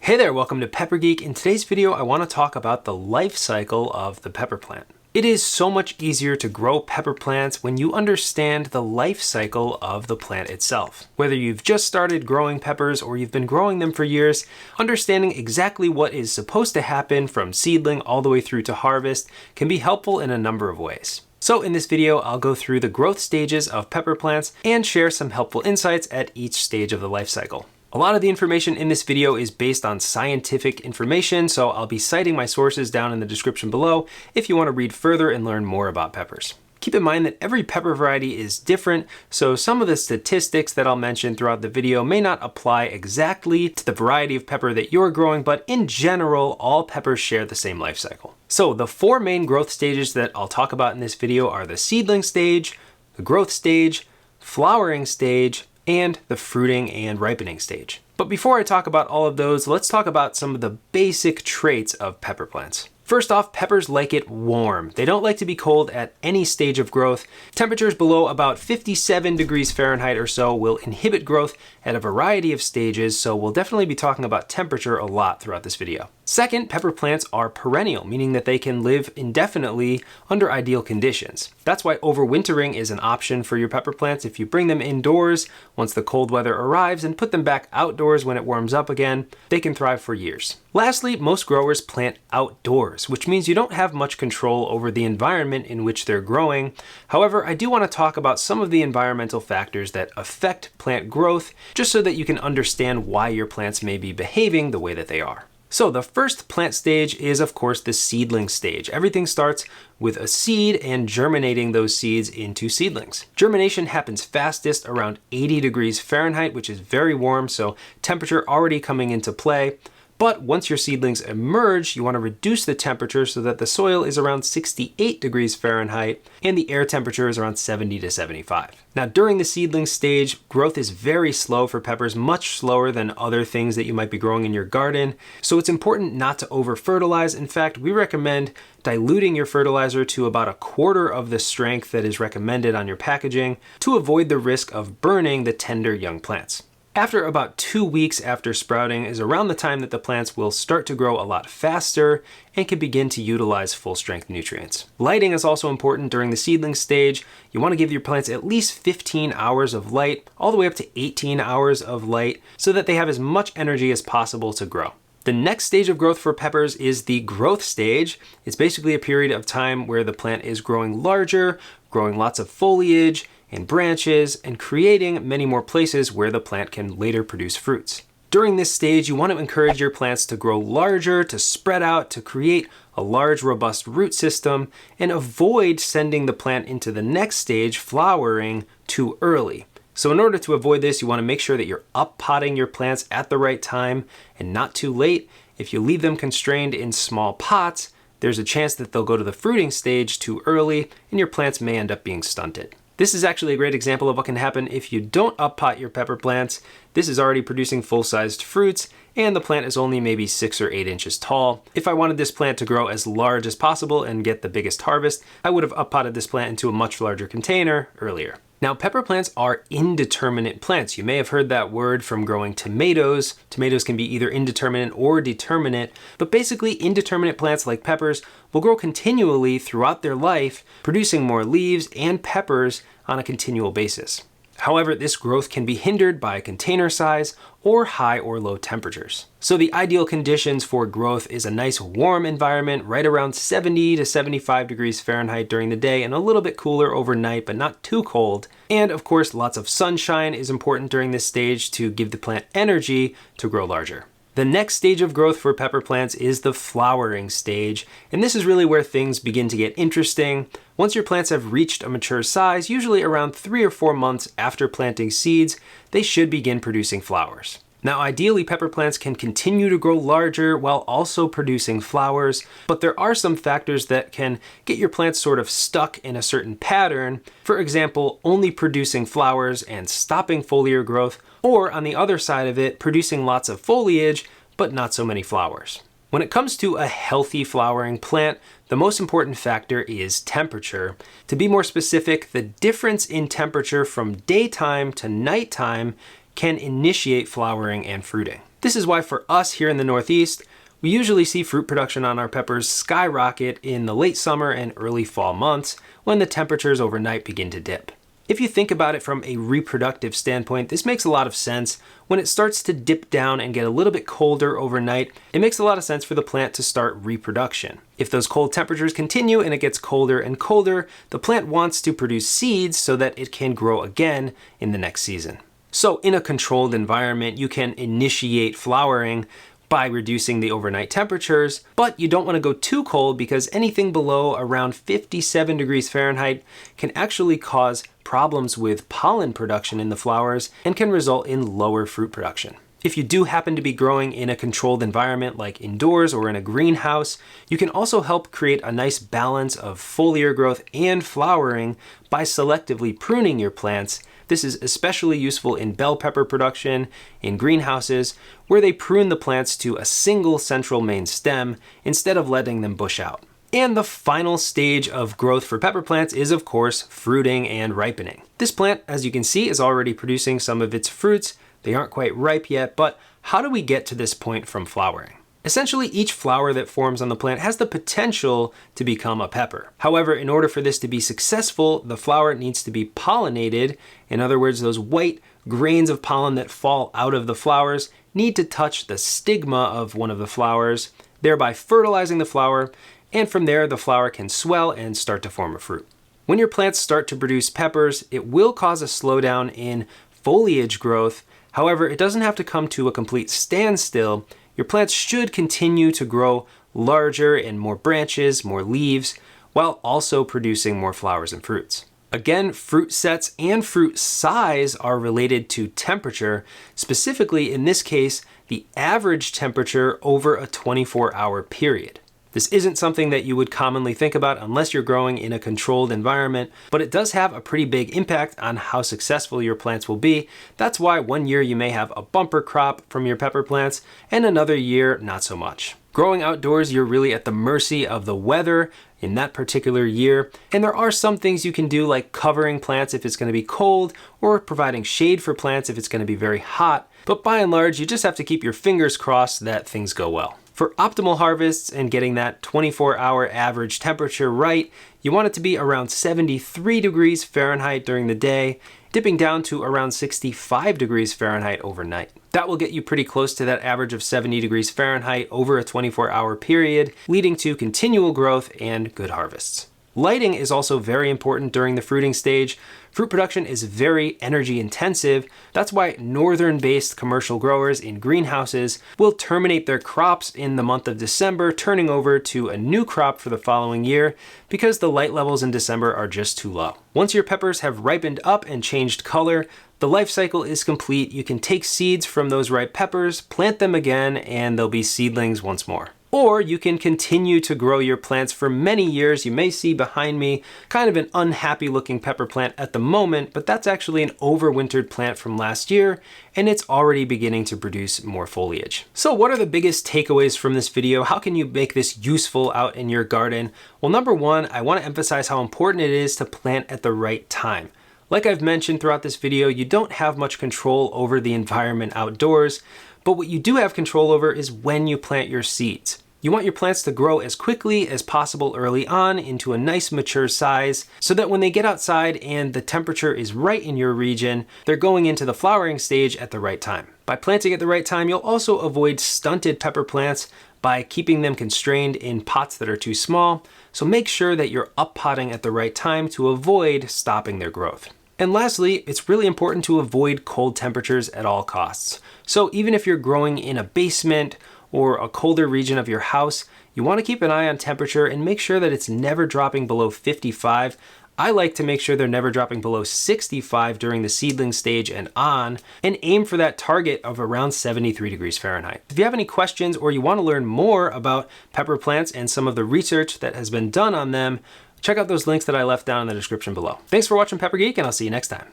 Hey there, welcome to Pepper Geek. In today's video, I want to talk about the life cycle of the pepper plant. It is so much easier to grow pepper plants when you understand the life cycle of the plant itself. Whether you've just started growing peppers or you've been growing them for years, understanding exactly what is supposed to happen from seedling all the way through to harvest can be helpful in a number of ways. So in this video, I'll go through the growth stages of pepper plants and share some helpful insights at each stage of the life cycle. A lot of the information in this video is based on scientific information, so I'll be citing my sources down in the description below if you want to read further and learn more about peppers. Keep in mind that every pepper variety is different, so some of the statistics that I'll mention throughout the video may not apply exactly to the variety of pepper that you're growing, but in general, all peppers share the same life cycle. So the four main growth stages that I'll talk about in this video are the seedling stage, the growth stage, flowering stage, and the fruiting and ripening stage. But before I talk about all of those, let's talk about some of the basic traits of pepper plants. First off, peppers like it warm. They don't like to be cold at any stage of growth. Temperatures below about 57 degrees Fahrenheit or so will inhibit growth at a variety of stages, so we'll definitely be talking about temperature a lot throughout this video. Second, pepper plants are perennial, meaning that they can live indefinitely under ideal conditions. That's why overwintering is an option for your pepper plants. If you bring them indoors once the cold weather arrives and put them back outdoors when it warms up again, they can thrive for years. Lastly, most growers plant outdoors, which means you don't have much control over the environment in which they're growing. However, I do want to talk about some of the environmental factors that affect plant growth, just so that you can understand why your plants may be behaving the way that they are. So the first plant stage is, of course, the seedling stage. Everything starts with a seed and germinating those seeds into seedlings. Germination happens fastest around 80 degrees Fahrenheit, which is very warm, so temperature already coming into play. But once your seedlings emerge, you want to reduce the temperature so that the soil is around 68 degrees Fahrenheit and the air temperature is around 70 to 75. Now, during the seedling stage, growth is very slow for peppers, much slower than other things that you might be growing in your garden. So it's important not to over-fertilize. In fact, we recommend diluting your fertilizer to about a quarter of the strength that is recommended on your packaging to avoid the risk of burning the tender young plants. After about 2 weeks after sprouting is around the time that the plants will start to grow a lot faster and can begin to utilize full strength nutrients. Lighting is also important during the seedling stage. You want to give your plants at least 15 hours of light, all the way up to 18 hours of light, so that they have as much energy as possible to grow. The next stage of growth for peppers is the growth stage. It's basically a period of time where the plant is growing larger, growing lots of foliage and branches, and creating many more places where the plant can later produce fruits. During this stage, you want to encourage your plants to grow larger, to spread out, to create a large, robust root system, and avoid sending the plant into the next stage, flowering, too early. So in order to avoid this, you want to make sure that you're up-potting your plants at the right time and not too late. If you leave them constrained in small pots, there's a chance that they'll go to the fruiting stage too early and your plants may end up being stunted. This is actually a great example of what can happen if you don't up-pot your pepper plants. This is already producing full-sized fruits, and the plant is only maybe 6 or 8 inches tall. If I wanted this plant to grow as large as possible and get the biggest harvest, I would have up-potted this plant into a much larger container earlier. Now, pepper plants are indeterminate plants. You may have heard that word from growing tomatoes. Tomatoes can be either indeterminate or determinate, but basically indeterminate plants like peppers will grow continually throughout their life, producing more leaves and peppers on a continual basis. However, this growth can be hindered by container size or high or low temperatures. So the ideal conditions for growth is a nice warm environment right around 70 to 75 degrees Fahrenheit during the day and a little bit cooler overnight, but not too cold. And of course, lots of sunshine is important during this stage to give the plant energy to grow larger. The next stage of growth for pepper plants is the flowering stage, and this is really where things begin to get interesting. Once your plants have reached a mature size, usually around 3 or 4 months after planting seeds, they should begin producing flowers. Now, ideally, pepper plants can continue to grow larger while also producing flowers, but there are some factors that can get your plants sort of stuck in a certain pattern. For example, only producing flowers and stopping foliar growth, or on the other side of it, producing lots of foliage, but not so many flowers. When it comes to a healthy flowering plant, the most important factor is temperature. To be more specific, the difference in temperature from daytime to nighttime can initiate flowering and fruiting. This is why for us here in the Northeast, we usually see fruit production on our peppers skyrocket in the late summer and early fall months when the temperatures overnight begin to dip. If you think about it from a reproductive standpoint, this makes a lot of sense. When it starts to dip down and get a little bit colder overnight, it makes a lot of sense for the plant to start reproduction. If those cold temperatures continue and it gets colder and colder, the plant wants to produce seeds so that it can grow again in the next season. So in a controlled environment, you can initiate flowering by reducing the overnight temperatures, but you don't want to go too cold because anything below around 57 degrees Fahrenheit can actually cause problems with pollen production in the flowers and can result in lower fruit production. If you do happen to be growing in a controlled environment like indoors or in a greenhouse, you can also help create a nice balance of foliar growth and flowering by selectively pruning your plants. This is especially useful in bell pepper production in greenhouses where they prune the plants to a single central main stem instead of letting them bush out. And the final stage of growth for pepper plants is, of course, fruiting and ripening. This plant, as you can see, is already producing some of its fruits. They aren't quite ripe yet, but how do we get to this point from flowering? Essentially, each flower that forms on the plant has the potential to become a pepper. However, in order for this to be successful, the flower needs to be pollinated. In other words, those white grains of pollen that fall out of the flowers need to touch the stigma of one of the flowers, thereby fertilizing the flower, and from there, the flower can swell and start to form a fruit. When your plants start to produce peppers, it will cause a slowdown in foliage growth. However, it doesn't have to come to a complete standstill. Your plants should continue to grow larger and more branches, more leaves, while also producing more flowers and fruits. Again, fruit sets and fruit size are related to temperature, specifically in this case, the average temperature over a 24-hour period. This isn't something that you would commonly think about unless you're growing in a controlled environment, but it does have a pretty big impact on how successful your plants will be. That's why one year you may have a bumper crop from your pepper plants and another year not so much. Growing outdoors, you're really at the mercy of the weather in that particular year, and there are some things you can do like covering plants if it's going to be cold or providing shade for plants if it's going to be very hot, but by and large, you just have to keep your fingers crossed that things go well. For optimal harvests and getting that 24-hour average temperature right, you want it to be around 73 degrees Fahrenheit during the day, dipping down to around 65 degrees Fahrenheit overnight. That will get you pretty close to that average of 70 degrees Fahrenheit over a 24-hour period, leading to continual growth and good harvests. Lighting is also very important during the fruiting stage. Fruit production is very energy intensive. That's why northern-based commercial growers in greenhouses will terminate their crops in the month of December, turning over to a new crop for the following year because the light levels in December are just too low. Once your peppers have ripened up and changed color, the life cycle is complete. You can take seeds from those ripe peppers, plant them again, and they'll be seedlings once more. Or you can continue to grow your plants for many years. You may see behind me kind of an unhappy looking pepper plant at the moment, but that's actually an overwintered plant from last year, and it's already beginning to produce more foliage. So what are the biggest takeaways from this video? How can you make this useful out in your garden? Well, number one, I want to emphasize how important it is to plant at the right time. Like I've mentioned throughout this video, you don't have much control over the environment outdoors, but what you do have control over is when you plant your seeds. You want your plants to grow as quickly as possible early on into a nice mature size so that when they get outside and the temperature is right in your region, they're going into the flowering stage at the right time. By planting at the right time, you'll also avoid stunted pepper plants by keeping them constrained in pots that are too small. So make sure that you're up potting at the right time to avoid stopping their growth. And lastly, it's really important to avoid cold temperatures at all costs. So even if you're growing in a basement or a colder region of your house, you want to keep an eye on temperature and make sure that it's never dropping below 55. I like to make sure they're never dropping below 65 during the seedling stage and on, and aim for that target of around 73 degrees Fahrenheit. If you have any questions or you want to learn more about pepper plants and some of the research that has been done on them, check out those links that I left down in the description below. Thanks for watching Pepper Geek, and I'll see you next time.